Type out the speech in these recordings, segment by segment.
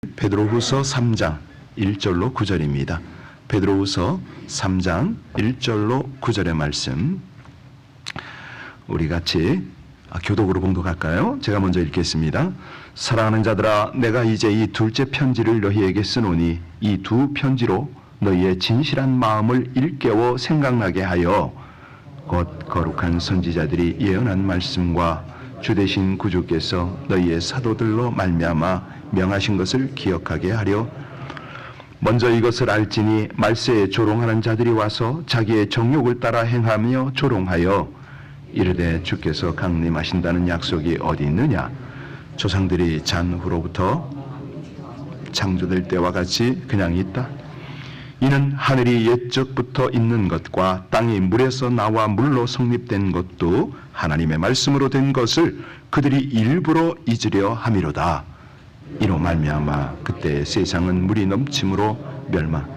베드로후서 3장 1절로 9절입니다. 베드로후서 3장 1절로 9절의 말씀 우리 같이 교독으로 봉독할까요? 제가 먼저 읽겠습니다. 사랑하는 자들아, 내가 이제 이 둘째 편지를 너희에게 쓰노니 이 두 편지로 너희의 진실한 마음을 일깨워 생각나게 하여 곧 거룩한 선지자들이 예언한 말씀과 주 되신 구주께서 너희의 사도들로 말미암아 명하신 것을 기억하게 하려 먼저 이것을 알지니 말세에 조롱하는 자들이 와서 자기의 정욕을 따라 행하며 조롱하여 이르되 주께서 강림하신다는 약속이 어디 있느냐? 조상들이 잔후로부터 창조될 때와 같이 그냥 있다. 이는 하늘이 옛적부터 있는 것과 땅이 물에서 나와 물로 성립된 것도 하나님의 말씀으로 된 것을 그들이 일부러 잊으려 함이로다. 이로 말미암아 그때 세상은 물이 넘침으로 멸망.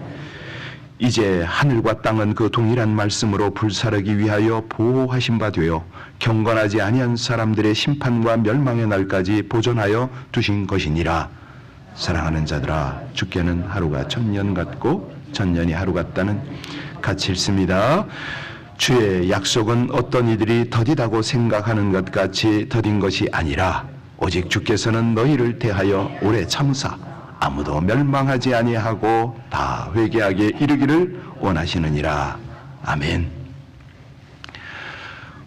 이제 하늘과 땅은 그 동일한 말씀으로 불사르기 위하여 보호하신 바 되어 경건하지 아니한 사람들의 심판과 멸망의 날까지 보존하여 두신 것이니라. 사랑하는 자들아, 주께는 하루가 천년 같고 천년이 하루 같다는 같이 읽습니다. 주의 약속은 어떤 이들이 더디다고 생각하는 것 같이 더딘 것이 아니라 오직 주께서는 너희를 대하여 오래 참으사 아무도 멸망하지 아니하고 다 회개하게 이르기를 원하시느니라. 아멘.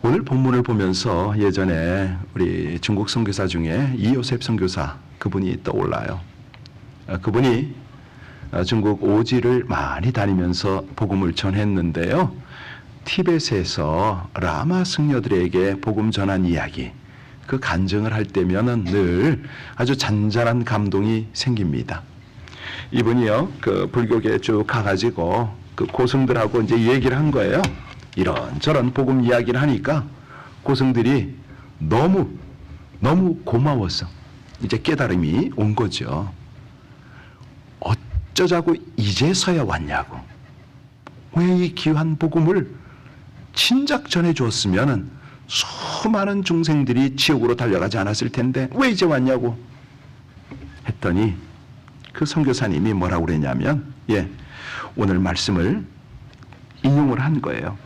오늘 본문을 보면서 예전에 우리 중국 선교사 중에 이요셉 선교사 그분이 떠올라요. 그분이 중국 오지를 많이 다니면서 복음을 전했는데요. 티벳에서 라마 승려들에게 복음 전한 이야기, 그 간증을 할 때면은 늘 아주 잔잔한 감동이 생깁니다. 이분이요, 그 불교계에 쭉 가가지고 그 고승들하고 이제 얘기를 한 거예요. 이런저런 복음 이야기를 하니까 고승들이 너무 고마워서 이제 깨달음이 온 거죠. 어쩌자고 이제서야 왔냐고. 왜 이 귀한 복음을 진작 전해 주었으면은 수많은 중생들이 지옥으로 달려가지 않았을 텐데 왜 이제 왔냐고 했더니 그 선교사님이 뭐라고 그랬냐면 오늘 말씀을 인용을 한 거예요.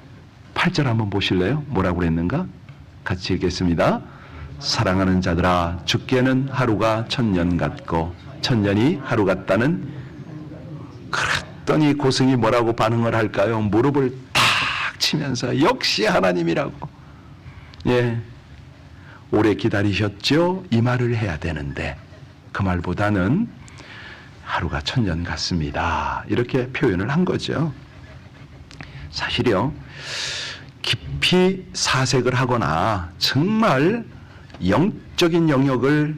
8절 한번 보실래요? 뭐라고 그랬는가? 같이 읽겠습니다. 사랑하는 자들아, 주께는 하루가 천년 같고 천년이 하루 같다는. 그랬더니 고승이 뭐라고 반응을 할까요? 무릎을 탁 치면서 역시 하나님이라고. 오래 기다리셨죠? 이 말을 해야 되는데 그 말보다는 하루가 천년 같습니다. 이렇게 표현을 한 거죠. 사실요, 깊이 사색을 하거나 정말 영적인 영역을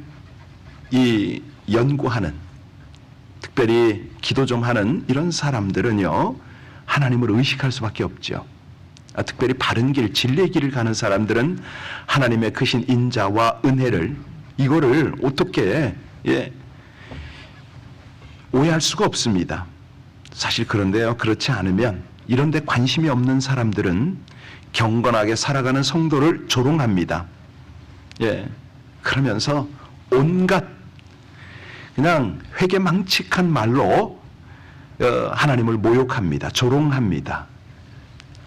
연구하는, 특별히 기도 좀 하는 이런 사람들은요, 하나님을 의식할 수밖에 없죠. 특별히 바른 길, 진리의 길을 가는 사람들은 하나님의 크신 인자와 은혜를, 이거를 어떻게 오해할 수가 없습니다. 사실 그런데요, 그렇지 않으면 이런 데 관심이 없는 사람들은 경건하게 살아가는 성도를 조롱합니다. 그러면서 온갖 그냥 회개망측한 말로 하나님을 모욕합니다. 조롱합니다.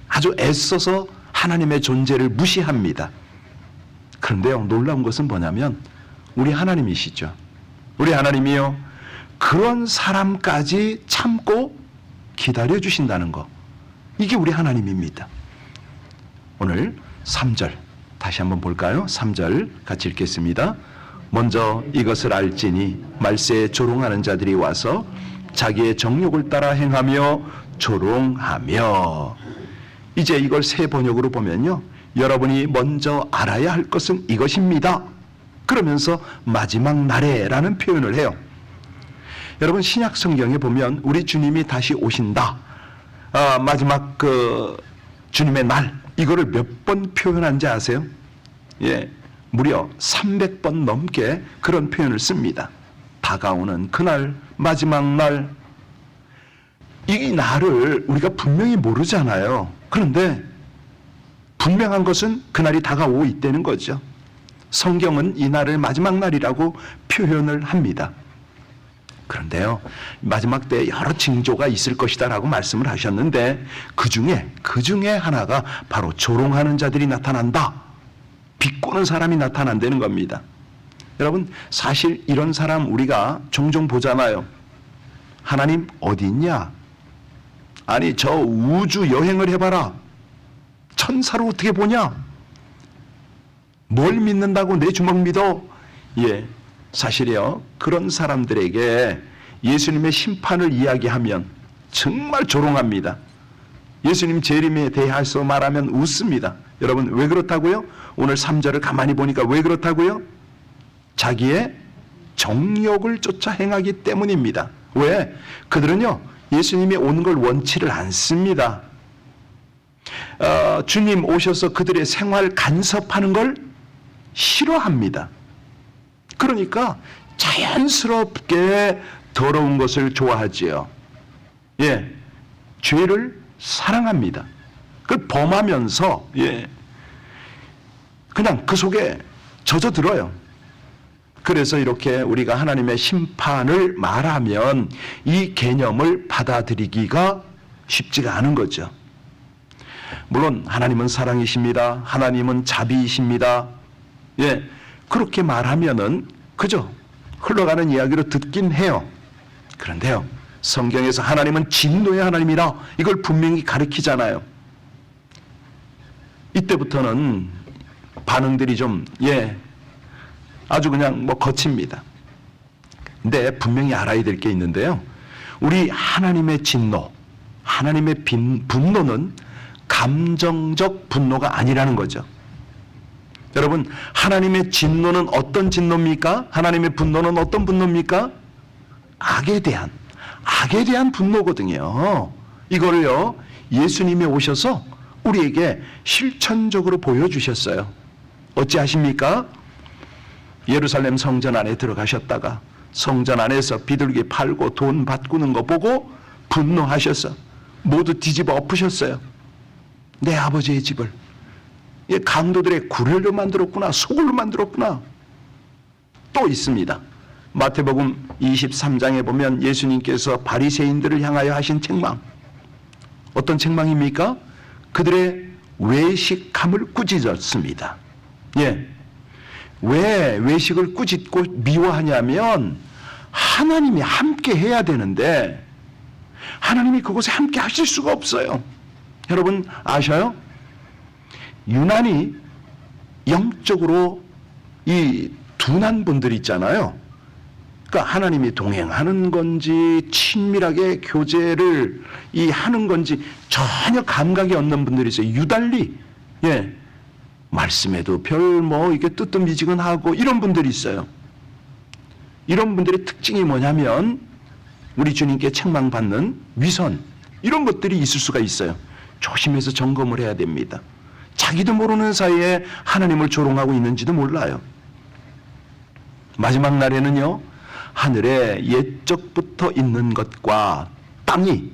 아주 애써서 하나님의 존재를 무시합니다. 그런데요, 놀라운 것은 뭐냐면 우리 하나님이시죠. 우리 하나님이요, 그런 사람까지 참고 기다려주신다는 거, 이게 우리 하나님입니다. 오늘 3절 다시 한번 볼까요? 3절 같이 읽겠습니다. 먼저 이것을 알지니 말세에 조롱하는 자들이 와서 자기의 정욕을 따라 행하며 조롱하며. 이제 이걸 새 번역으로 보면요, 여러분이 먼저 알아야 할 것은 이것입니다. 그러면서 마지막 날에 라는 표현을 해요. 여러분, 신약 성경에 보면 우리 주님이 다시 오신다, 마지막 그 주님의 날, 이거를 몇 번 표현한지 아세요? 무려 300번 넘게 그런 표현을 씁니다. 다가오는 그날, 마지막 날. 이 날을 우리가 분명히 모르잖아요. 그런데 분명한 것은 그날이 다가오고 있다는 거죠. 성경은 이 날을 마지막 날이라고 표현을 합니다. 그런데요, 마지막 때 여러 징조가 있을 것이다 라고 말씀을 하셨는데 그 중에 하나가 바로 조롱하는 자들이 나타난다. 비꼬는 사람이 나타난다는 겁니다. 여러분, 사실 이런 사람 우리가 종종 보잖아요. 하나님 어디 있냐? 아니, 저 우주 여행을 해봐라. 천사로 어떻게 보냐? 뭘 믿는다고 내 주먹 믿어? 예, 사실이요, 그런 사람들에게 예수님의 심판을 이야기하면 정말 조롱합니다. 예수님 재림에 대해서 말하면 웃습니다. 여러분, 왜 그렇다고요? 오늘 3절을 가만히 보니까 왜 그렇다고요? 자기의 정욕을 쫓아 행하기 때문입니다. 왜? 그들은요, 예수님이 오는 걸 원치를 않습니다. 주님 오셔서 그들의 생활 간섭하는 걸 싫어합니다. 그러니까 자연스럽게 더러운 것을 좋아하지요. 예, 죄를 사랑합니다. 그걸 범하면서 그냥 그 속에 젖어들어요. 그래서 이렇게 우리가 하나님의 심판을 말하면 이 개념을 받아들이기가 쉽지가 않은 거죠. 물론 하나님은 사랑이십니다. 하나님은 자비이십니다. 예, 그렇게 말하면은 그저 흘러가는 이야기로 듣긴 해요. 그런데요, 성경에서 하나님은 진노의 하나님이라 이걸 분명히 가르치잖아요. 이때부터는 반응들이 좀 아주 그냥 거칩니다. 근데 분명히 알아야 될 게 있는데요, 우리 하나님의 진노, 하나님의 분노는 감정적 분노가 아니라는 거죠. 여러분, 하나님의 진노는 어떤 진노입니까? 하나님의 분노는 어떤 분노입니까? 악에 대한 분노거든요. 이거를요, 예수님이 오셔서 우리에게 실천적으로 보여주셨어요. 어찌하십니까? 예루살렘 성전 안에 들어가셨다가 성전 안에서 비둘기 팔고 돈 바꾸는 거 보고 분노하셔서 모두 뒤집어 엎으셨어요. 내 아버지의 집을 강도들의 구렬로 만들었구나, 소굴로 만들었구나. 또 있습니다. 마태복음 23장에 보면 예수님께서 바리새인들을 향하여 하신 책망, 어떤 책망입니까? 그들의 외식함을 꾸짖었습니다. 왜 외식을 꾸짖고 미워하냐면 하나님이 함께 해야 되는데 하나님이 그곳에 함께 하실 수가 없어요. 여러분 아셔요? 유난히 영적으로 이 둔한 분들 있잖아요. 그러니까 하나님이 동행하는 건지 친밀하게 교제를 하는 건지 전혀 감각이 없는 분들이 있어요. 유달리 말씀에도 이게 뜨뜻미지근하고 이런 분들이 있어요. 이런 분들의 특징이 뭐냐면 우리 주님께 책망받는 위선, 이런 것들이 있을 수가 있어요. 조심해서 점검을 해야 됩니다. 자기도 모르는 사이에 하나님을 조롱하고 있는지도 몰라요. 마지막 날에는요, 하늘에 옛적부터 있는 것과 땅이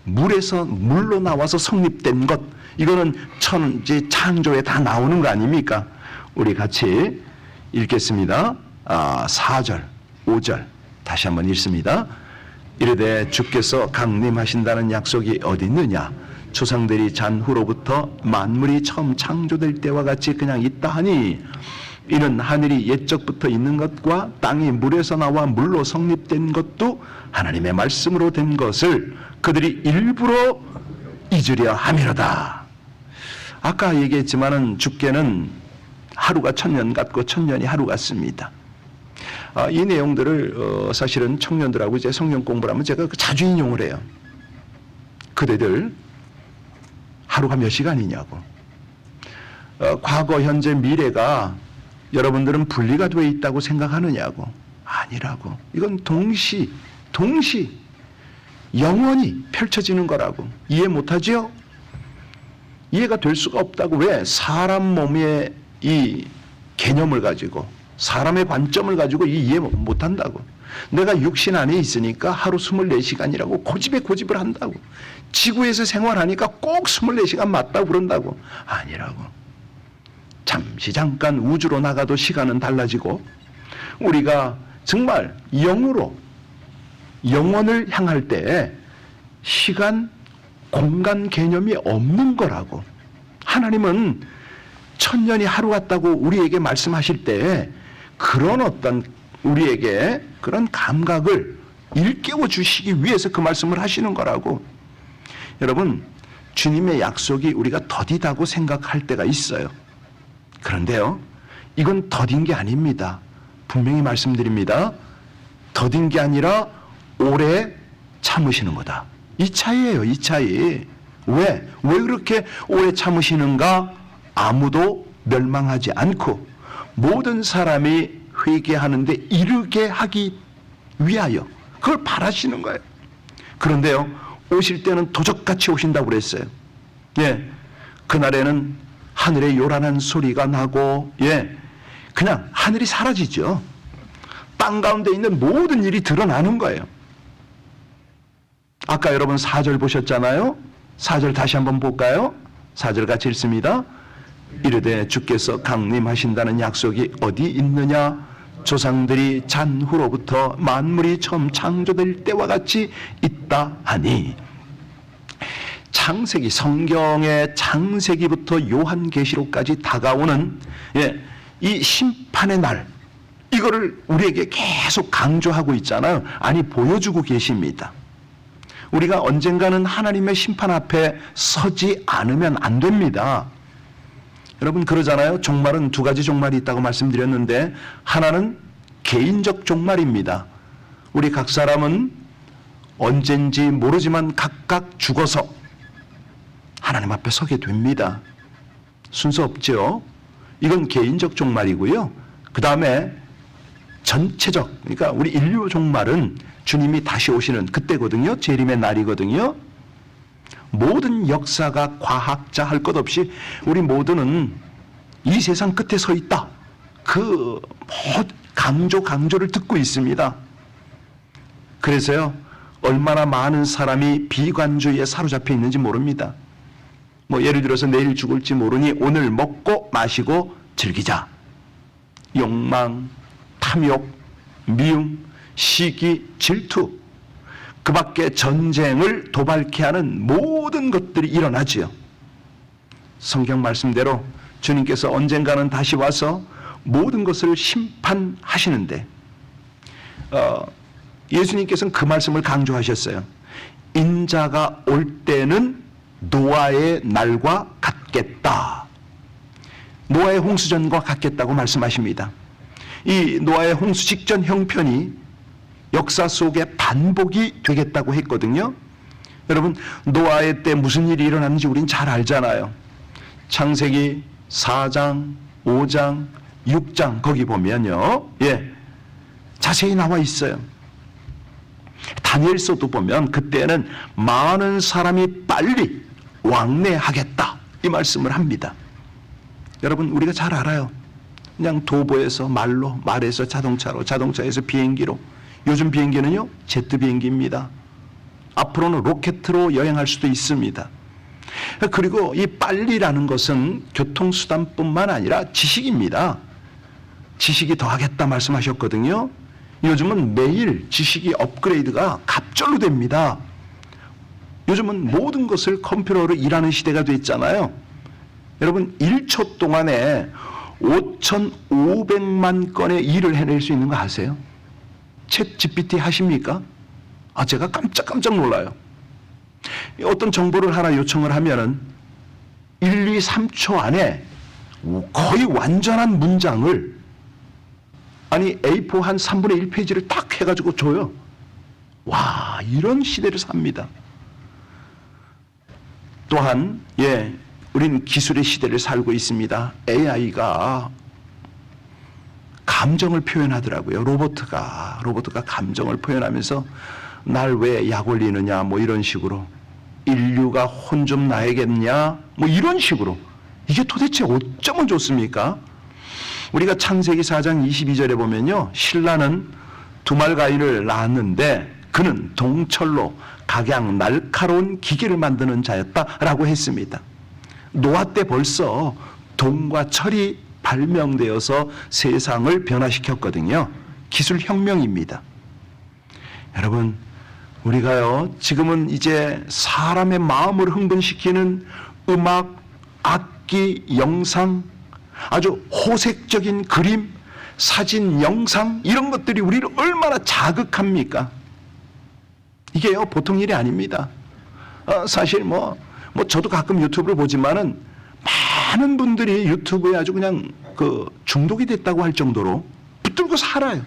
물로 나와서 성립된 것, 이거는 천지 창조에 다 나오는 거 아닙니까? 우리 같이 읽겠습니다. 4절, 5절 다시 한번 읽습니다. 이르되 주께서 강림하신다는 약속이 어디 있느냐? 조상들이 잔 후로부터 만물이 처음 창조될 때와 같이 그냥 있다 하니 이는 하늘이 옛적부터 있는 것과 땅이 물에서 나와 물로 성립된 것도 하나님의 말씀으로 된 것을 그들이 일부러 잊으려 함이로다. 아까 얘기했지만은 주께는 하루가 천년 같고 천년이 하루 같습니다. 이 내용들을 사실은 청년들하고 이제 성경 공부를 하면 제가 자주 인용을 해요. 그대들 하루가 몇 시간이냐고. 과거, 현재, 미래가 여러분들은 분리가 되어 있다고 생각하느냐고. 아니라고. 이건 동시 영원히 펼쳐지는 거라고. 이해 못하죠? 이해가 될 수가 없다고. 왜? 사람 몸의 이 개념을 가지고, 사람의 관점을 가지고 이해 못한다고. 내가 육신 안에 있으니까 하루 24시간이라고 고집을 한다고. 지구에서 생활하니까 꼭 24시간 맞다고 그런다고. 아니라고. 잠시 잠깐 우주로 나가도 시간은 달라지고, 우리가 정말 영으로 영원을 향할 때 시간, 공간 개념이 없는 거라고. 하나님은 천년이 하루 같다고 우리에게 말씀하실 때 그런 어떤 우리에게 그런 감각을 일깨워 주시기 위해서 그 말씀을 하시는 거라고. 여러분, 주님의 약속이 우리가 더디다고 생각할 때가 있어요. 그런데요, 이건 더딘 게 아닙니다. 분명히 말씀드립니다. 더딘 게 아니라 오래 참으시는 거다. 이 차이예요, 이 차이. 왜 그렇게 오래 참으시는가? 아무도 멸망하지 않고 모든 사람이 회개하는데 이르게 하기 위하여 그걸 바라시는 거예요. 그런데요, 오실 때는 도적같이 오신다고 그랬어요. 예, 그날에는 하늘에 요란한 소리가 나고, 예, 그냥 하늘이 사라지죠. 땅 가운데 있는 모든 일이 드러나는 거예요. 아까 여러분 4절 보셨잖아요. 4절 다시 한번 볼까요? 4절 같이 읽습니다. 이르되 주께서 강림하신다는 약속이 어디 있느냐? 조상들이 잔 후로부터 만물이 처음 창조될 때와 같이 있다 하니. 창세기, 성경의 창세기부터 요한계시록까지 다가오는, 예, 이 심판의 날, 이거를 우리에게 계속 강조하고 있잖아요. 아니, 보여주고 계십니다. 우리가 언젠가는 하나님의 심판 앞에 서지 않으면 안 됩니다. 여러분, 그러잖아요. 종말은 두 가지 종말이 있다고 말씀드렸는데, 하나는 개인적 종말입니다. 우리 각 사람은 언젠지 모르지만 각각 죽어서 하나님 앞에 서게 됩니다. 순서 없죠. 이건 개인적 종말이고요. 그 다음에 전체적, 그러니까 우리 인류 종말은 주님이 다시 오시는 그때거든요. 재림의 날이거든요. 모든 역사가 과학자 할 것 없이 우리 모두는 이 세상 끝에 서 있다. 그 강조를 듣고 있습니다. 그래서요, 얼마나 많은 사람이 비관주의에 사로잡혀 있는지 모릅니다. 뭐 예를 들어서 내일 죽을지 모르니 오늘 먹고 마시고 즐기자. 욕망, 탐욕, 미움, 시기, 질투, 그 밖에 전쟁을 도발케 하는 모든 것들이 일어나지요. 성경 말씀대로 주님께서 언젠가는 다시 와서 모든 것을 심판하시는데, 예수님께서는 그 말씀을 강조하셨어요. 인자가 올 때는 노아의 날과 같겠다. 노아의 홍수전과 같겠다고 말씀하십니다. 이 노아의 홍수 직전 형편이 역사 속에 반복이 되겠다고 했거든요. 여러분, 노아의 때 무슨 일이 일어났는지 우린 잘 알잖아요. 창세기 4장, 5장, 6장 거기 보면요, 예, 자세히 나와 있어요. 다니엘서도 보면 그때는 많은 사람이 빨리 왕래하겠다 이 말씀을 합니다. 여러분, 우리가 잘 알아요. 그냥 도보에서 말로, 말에서 자동차로, 자동차에서 비행기로. 요즘 비행기는요, 제트 비행기입니다. 앞으로는 로켓으로 여행할 수도 있습니다. 그리고 이 빨리라는 것은 교통수단뿐만 아니라 지식입니다. 지식이 더하겠다 말씀하셨거든요. 요즘은 매일 지식이 업그레이드가 갑절로 됩니다. 요즘은 모든 것을 컴퓨터로 일하는 시대가 됐잖아요. 여러분, 1초 동안에 5,500만 건의 일을 해낼 수 있는 거 아세요? 챗 GPT 하십니까? 제가 깜짝 놀라요. 어떤 정보를 하나 요청을 하면은 1, 2, 3초 안에 거의 완전한 문장을, 아니 A4 한 3분의 1페이지를 딱 해가지고 줘요. 와, 이런 시대를 삽니다. 또한, 예, 우린 기술의 시대를 살고 있습니다. AI가 감정을 표현하더라고요. 로봇가 감정을 표현하면서 날 왜 약 올리느냐, 뭐 이런 식으로, 인류가 혼 좀 나야겠냐, 뭐 이런 식으로. 이게 도대체 어쩌면 좋습니까? 우리가 창세기 4장 22절에 보면요, 신라는 두말가인을 낳았는데 그는 동철로 각양 날카로운 기계를 만드는 자였다라고 했습니다. 노아 때 벌써 동과 철이 발명되어서 세상을 변화시켰거든요. 기술 혁명입니다. 여러분, 우리가요, 지금은 이제 사람의 마음을 흥분시키는 음악, 악기, 영상, 아주 호색적인 그림, 사진, 영상, 이런 것들이 우리를 얼마나 자극합니까? 이게요, 보통 일이 아닙니다. 사실 저도 가끔 유튜브를 보지만은 많은 분들이 유튜브에 아주 그냥 중독이 됐다고 할 정도로 붙들고 살아요.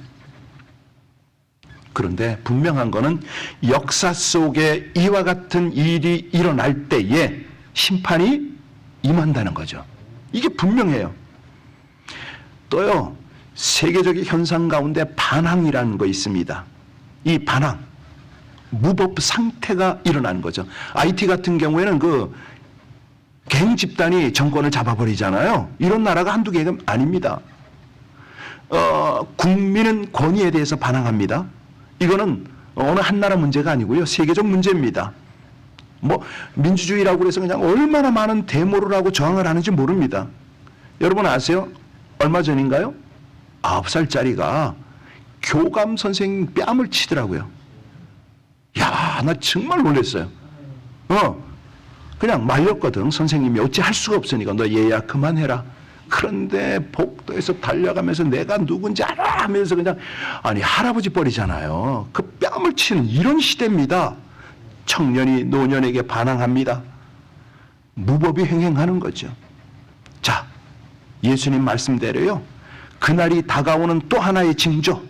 그런데 분명한 거는 역사 속에 이와 같은 일이 일어날 때에 심판이 임한다는 거죠. 이게 분명해요. 또요, 세계적인 현상 가운데 반항이라는 거 있습니다. 이 반항, 무법 상태가 일어나는 거죠. IT 같은 경우에는 갱 집단이 정권을 잡아버리잖아요. 이런 나라가 한두 개가 아닙니다. 국민은 권위에 대해서 반항합니다. 이거는 어느 한 나라 문제가 아니고요, 세계적 문제입니다. 민주주의라고 해서 그냥 얼마나 많은 데모를 하고 저항을 하는지 모릅니다. 여러분 아세요? 얼마 전인가요? 9살짜리가 교감 선생님 뺨을 치더라고요. 야, 나 정말 놀랐어요. 그냥 말렸거든. 선생님이 어찌 할 수가 없으니까 너 얘야 그만해라. 그런데 복도에서 달려가면서 내가 누군지 알아 하면서 그냥, 아니 할아버지 뻘이잖아요. 그 뺨을 치는 이런 시대입니다. 청년이 노년에게 반항합니다. 무법이 횡행하는 거죠. 자, 예수님 말씀대로요, 그날이 다가오는 또 하나의 징조.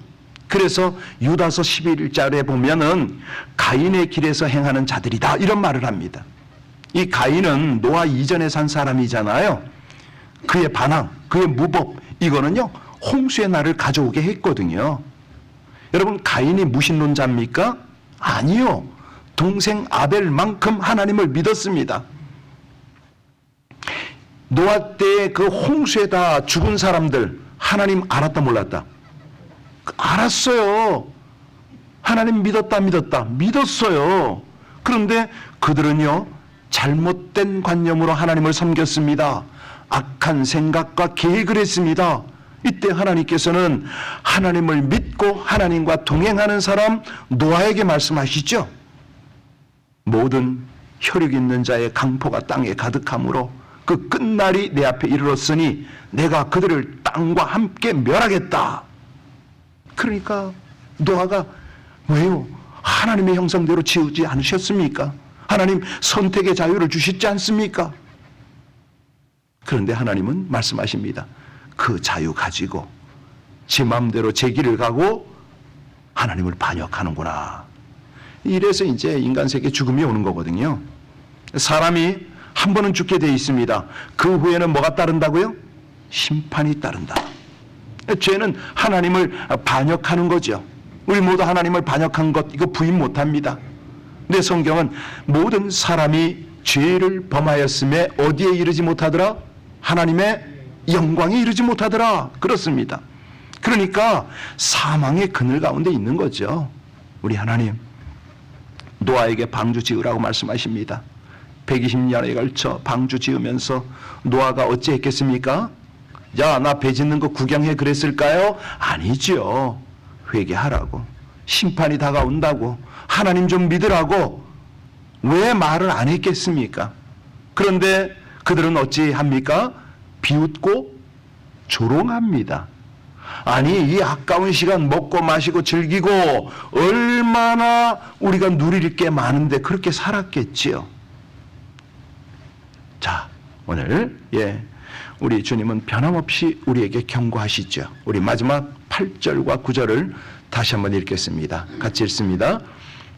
그래서 유다서 11절에 보면은 가인의 길에서 행하는 자들이다, 이런 말을 합니다. 이 가인은 노아 이전에 산 사람이잖아요. 그의 반항, 그의 무법, 이거는요 홍수의 날을 가져오게 했거든요. 여러분, 가인이 무신론자입니까? 아니요. 동생 아벨만큼 하나님을 믿었습니다. 노아 때의 그 홍수에다 죽은 사람들 하나님 알았다 몰랐다? 알았어요. 하나님 믿었어요. 그런데 그들은요, 잘못된 관념으로 하나님을 섬겼습니다. 악한 생각과 계획을 했습니다. 이때 하나님께서는 하나님을 믿고 하나님과 동행하는 사람 노아에게 말씀하시죠. 모든 혈육 있는 자의 강포가 땅에 가득하므로 그 끝날이 내 앞에 이르렀으니 내가 그들을 땅과 함께 멸하겠다. 그러니까 노아가 왜요? 하나님의 형상대로 지우지 않으셨습니까? 하나님 선택의 자유를 주시지 않습니까? 그런데 하나님은 말씀하십니다. 그 자유 가지고 제 마음대로 제 길을 가고 하나님을 반역하는구나. 이래서 이제 인간 세계에 죽음이 오는 거거든요. 사람이 한 번은 죽게 돼 있습니다. 그 후에는 뭐가 따른다고요? 심판이 따른다. 죄는 하나님을 반역하는 거죠. 우리 모두 하나님을 반역한 것, 이거 부인 못합니다. 근데 성경은 모든 사람이 죄를 범하였음에 어디에 이르지 못하더라? 하나님의 영광에 이르지 못하더라. 그렇습니다. 그러니까 사망의 그늘 가운데 있는 거죠. 우리 하나님 노아에게 방주 지으라고 말씀하십니다. 120년에 걸쳐 방주 지으면서 노아가 어찌했겠습니까? 야, 나 배 짓는 거 구경해 그랬을까요? 아니죠. 회개하라고, 심판이 다가온다고, 하나님 좀 믿으라고 왜 말을 안 했겠습니까? 그런데 그들은 어찌합니까? 비웃고 조롱합니다. 아니, 이 아까운 시간 먹고 마시고 즐기고 얼마나 우리가 누릴 게 많은데 그렇게 살았겠지요. 자, 오늘 우리 주님은 변함없이 우리에게 경고하시죠. 우리 마지막 8절과 9절을 다시 한번 읽겠습니다. 같이 읽습니다.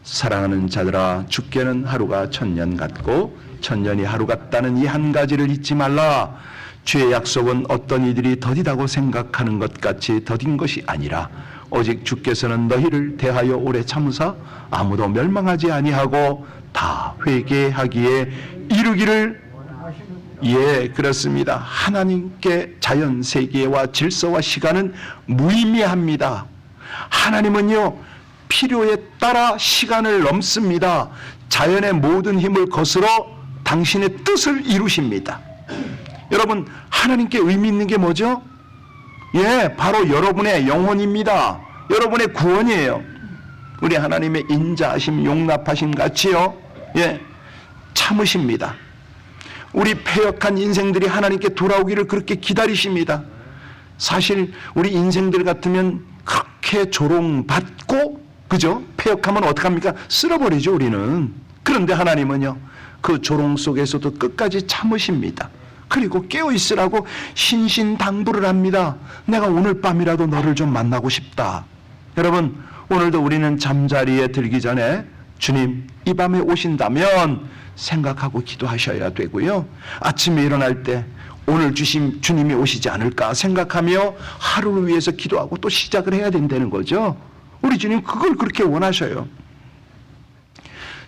사랑하는 자들아, 죽게는 하루가 천년 같고 천년이 하루 같다는 이 한 가지를 잊지 말라. 주의 약속은 어떤 이들이 더디다고 생각하는 것 같이 더딘 것이 아니라 오직 주께서는 너희를 대하여 오래 참으사 아무도 멸망하지 아니하고 다 회개하기에 이르기를. 예, 그렇습니다. 하나님께 자연 세계와 질서와 시간은 무의미합니다. 하나님은요, 필요에 따라 시간을 넘습니다. 자연의 모든 힘을 거스러 당신의 뜻을 이루십니다. 여러분, 하나님께 의미 있는 게 뭐죠? 예, 바로 여러분의 영혼입니다. 여러분의 구원이에요. 우리 하나님의 인자하심, 용납하심 같이요, 예, 참으십니다. 우리 패역한 인생들이 하나님께 돌아오기를 그렇게 기다리십니다. 사실 우리 인생들 같으면 그렇게 조롱받고, 그죠? 패역하면 어떡합니까? 쓸어버리죠, 우리는. 그런데 하나님은요, 그 조롱 속에서도 끝까지 참으십니다. 그리고 깨어있으라고 신신당부를 합니다. 내가 오늘 밤이라도 너를 좀 만나고 싶다. 여러분, 오늘도 우리는 잠자리에 들기 전에 주님 이 밤에 오신다면 생각하고 기도하셔야 되고요. 아침에 일어날 때 오늘 주신 주님이 오시지 않을까 생각하며 하루를 위해서 기도하고 또 시작을 해야 된다는 거죠. 우리 주님 그걸 그렇게 원하셔요.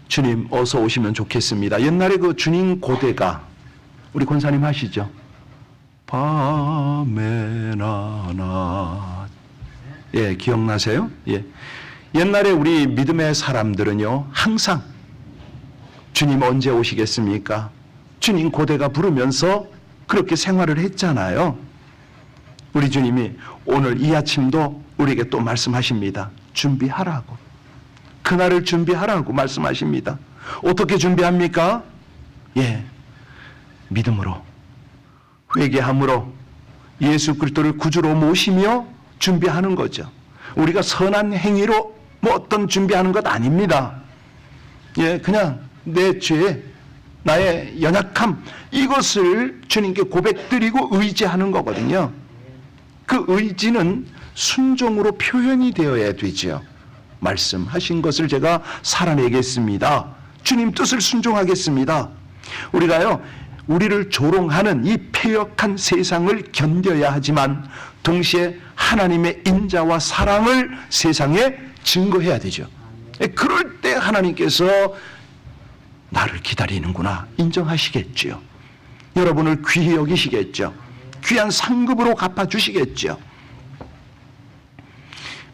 주님 어서 오시면 좋겠습니다. 옛날에 그 주님 고대가 우리 권사님 하시죠. 밤에 나나, 예, 기억나세요? 예. 옛날에 우리 믿음의 사람들은요, 항상 주님 언제 오시겠습니까? 주님 고대가 부르면서 그렇게 생활을 했잖아요. 우리 주님이 오늘 이 아침도 우리에게 또 말씀하십니다. 준비하라고. 그날을 준비하라고 말씀하십니다. 어떻게 준비합니까? 예, 믿음으로, 회개함으로, 예수 그리스도를 구주로 모시며 준비하는 거죠. 우리가 선한 행위로 뭐 어떤 준비하는 것 아닙니다. 예, 그냥 내 죄, 나의 연약함, 이것을 주님께 고백드리고 의지하는 거거든요. 그 의지는 순종으로 표현이 되어야 되죠. 말씀하신 것을 제가 살아내겠습니다. 주님 뜻을 순종하겠습니다. 우리가요, 우리를 조롱하는 이 패역한 세상을 견뎌야 하지만 동시에 하나님의 인자와 사랑을 세상에 증거해야 되죠. 그럴 때 하나님께서 나를 기다리는구나 인정하시겠죠. 여러분을 귀히 여기시겠죠. 귀한 상급으로 갚아주시겠죠.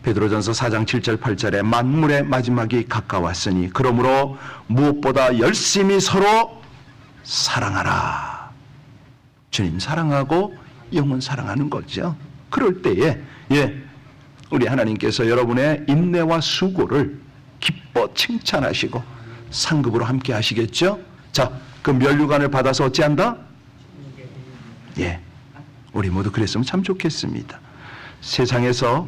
베드로전서 4장 7절 8절에 만물의 마지막이 가까웠으니 그러므로 무엇보다 열심히 서로 사랑하라. 주님 사랑하고 영혼 사랑하는 거죠. 그럴 때에, 예, 우리 하나님께서 여러분의 인내와 수고를 기뻐 칭찬하시고 상급으로 함께 하시겠죠. 자, 그 면류관을 받아서 어찌한다? 예, 우리 모두 그랬으면 참 좋겠습니다. 세상에서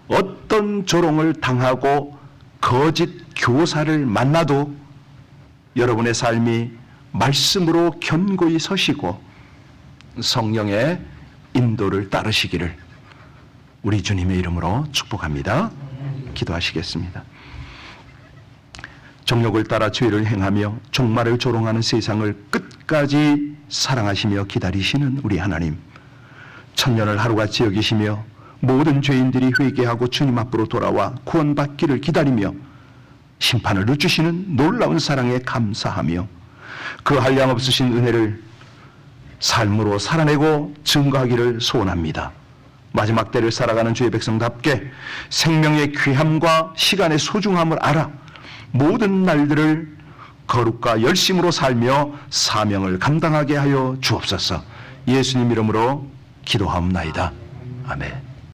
어떤 조롱을 당하고 거짓 교사를 만나도 여러분의 삶이 말씀으로 견고히 서시고 성령의 인도를 따르시기를 우리 주님의 이름으로 축복합니다. 기도하시겠습니다. 정욕을 따라 죄를 행하며 종말을 조롱하는 세상을 끝까지 사랑하시며 기다리시는 우리 하나님, 천년을 하루같이 여기시며 모든 죄인들이 회개하고 주님 앞으로 돌아와 구원받기를 기다리며 심판을 늦추시는 놀라운 사랑에 감사하며 그 한량없으신 은혜를 삶으로 살아내고 증거하기를 소원합니다. 마지막 때를 살아가는 주의 백성답게 생명의 귀함과 시간의 소중함을 알아 모든 날들을 거룩과 열심으로 살며 사명을 감당하게 하여 주옵소서. 예수님 이름으로 기도하옵나이다. 아멘.